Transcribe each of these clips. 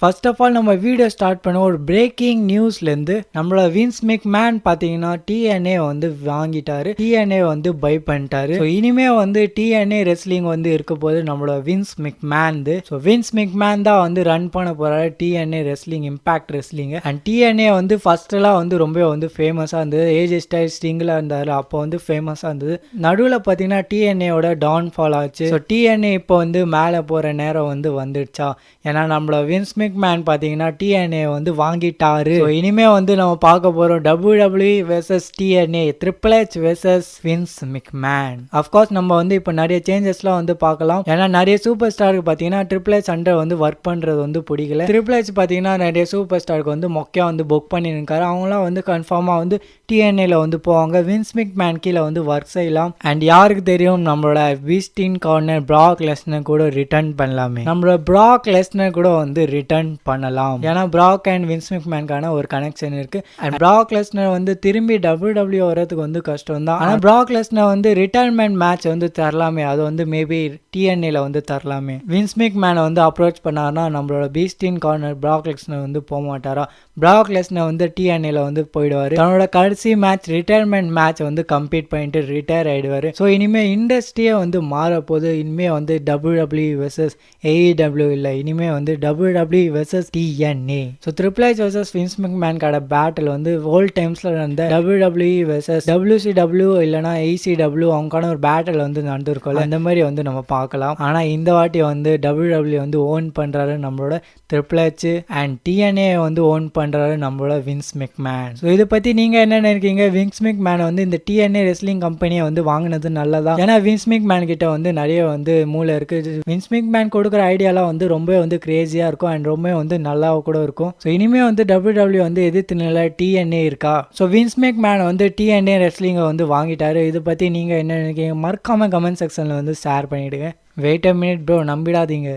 First of all நம்ம video start பண்ண ஒரு பிரேக்கிங் நியூஸ்லேருந்து நம்மளோட வின்ஸ் மெக்மேன் பார்த்தீங்கன்னா டிஎன்ஏ வந்து வாங்கிட்டாரு, டிஎன்ஏ வந்து பை பண்ணிட்டாரு. ஸோ இனிமே வந்து டிஎன்ஏ ரெஸ்லிங் வந்து இருக்க போது நம்மளோட Vince McMahon. So Vince McMahon தான் வந்து ரன் பண்ண போறாரு TNA wrestling, impact wrestling. And TNA வந்து ஃபர்ஸ்ட்லாம் வந்து ரொம்ப வந்து ஃபேமஸாக இருந்தது. ஏஜ் ஸ்டைல் ஸ்டிங்கில் இருந்தார், அப்போ வந்து ஃபேமஸாக இருந்தது. நடுவில் பார்த்தீங்கன்னா டிஎன்ஏவோட டவுன்ஃபால் ஆச்சு. ஸோ டிஎன்ஏ இப்போ வந்து மேலே போகிற நேரம் வந்து வந்துடுச்சா, ஏன்னா நம்மளோட வின்ஸ் மெக்மேன் பார்த்தீங்கன்னா டிஎன்ஏ வந்து வாங்கிட்டாரு. இனிமே வந்து நம்ம பார்க்க போறோம் WWE versus TNA, triple H versus Vince McMahon. Of course நம்ம வந்து இப்போ நிறைய சேஞ்சஸ்லாம் வந்து பார்க்கலாம். ஏன்னா நிறைய சூப்பர் ஸ்டாருக்கு பார்த்தீங்கன்னா ட்ரிபிள் எச் அண்டர் வந்து ஒர்க் பண்ணுறது வந்து பிடிக்கல. ட்ரிபிள் எச் பார்த்தீங்கன்னா நிறைய சூப்பர் ஸ்டாருக்கு வந்து மொக்கையாக வந்து புக் பண்ணியிருக்காரு. அவங்களாம் வந்து கன்ஃபார்மாக வந்து டிஎன்ஏல வந்து போவாங்க. வின்ஸ் மெக்மேன் கீழே வந்து ஒர்க் செய்யலாம். அண்ட் யாருக்கு தெரியும், நம்மளோட பீஸ்டின் கார்னர் பிராக் லெஸ்னர் கூட ரிட்டர்ன் பண்ணலாமே. நம்மளோட பிராக் லெஸ்னர் கூட வந்து ரிட்டர்ன் பண்ணலாம். ஏன்னா பிராக் அண்ட் வின்ஸ் மெக்மேனுக்கான ஒரு கனெக்ஷன் இருக்கு. அண்ட் பிராக் லெஸ்னர் வந்து திரும்பி WWE வரதுக்கு வந்து கஷ்டம் தான். ஆனால் பிராக் லெஸ்னர் வந்து ரிட்டையர்மெண்ட் மேட்ச் வந்து தரலாமே, அது வந்து மேபி டிஎன்ஏல வந்து தரலாமே. வின்ஸ் மெக்மேனை வந்து அப்ரோச் பண்ணாருன்னா நம்மளோட பீஸ்டின் கார்னர் பிராக் லெஸ்னர் வந்து போக மாட்டாரா? பிராக் லெஸ்னர் வந்து டிஎன்ஏல வந்து போயிடுவாரு. தன்னோட கடைசி மேட்ச் ரிட்டையர்மெண்ட் மேட்ச் வந்து கம்ப்ளீட் பண்ணிட்டு ரிட்டையர் ஆயிடுவாரு. ஸோ இனிமே இண்டஸ்ட்ரியே வந்து மாறப்போது. இனிமே வந்து WWE வெர்சஸ் AEW இல்லை, இனிமே வந்து WWE versus DNA. So triple H versus Vince மெக்மேனுக்கான பேட்டில் வந்து ஓல்ட் டைம்ஸ்ல நடந்த WWE வெர்சஸ் WCW இல்லைனா ACW அவங்களுக்கான ஒரு பேட்டில் வந்து நடந்திருக்கும். அந்த மாதிரி வந்து நம்ம பார்க்கலாம். ஆனால் இந்த வாட்டி வந்து WWE வந்து ஓன் பண்றாரு நம்மளோட ட்ரிபிள் எச், அண்ட் டிஎன்ஏ வந்து ஓன் பண்றாரு நம்மளோட வின்ஸ் மெக்மேன். ஸோ இதை பத்தி நீங்க என்ன நினைக்கிறீங்க? வின்ஸ் மெக்மேன் வந்து இந்த டிஎன்ஏ ரெஸ்லிங் கம்பெனியை வந்து வாங்கினது நல்லதா? ஏன்னா வின்ஸ் மெக்மேன் கிட்ட வந்து நிறைய வந்து மூளை இருக்கு. வின்ஸ் மெக்மேன் கொடுக்குற ஐடியாலாம் வந்து ரொம்ப வந்து கிரேசியா இருக்கும் அண்ட் ரொம்ப வந்து நல்லா கூட இருக்கும். ஸோ இனிமே வந்து WWE வந்து எதிர்த்து நிலை டிஎன்ஏ இருக்கா? ஸோ வின்ஸ் மெக்மேன் வந்து டிஎன்ஏ ரெஸ்லிங்கை வந்து வாங்கிட்டாரு. இதை பத்தி நீங்க என்ன நினைக்கிறீங்க? மறக்காம கமெண்ட் செக்ஷன்ல வந்து ஷேர் பண்ணிடுங்க. வெயிட் அ மினிட் ப்ரோ, நம்பிடாதீங்க.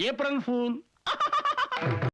April pool.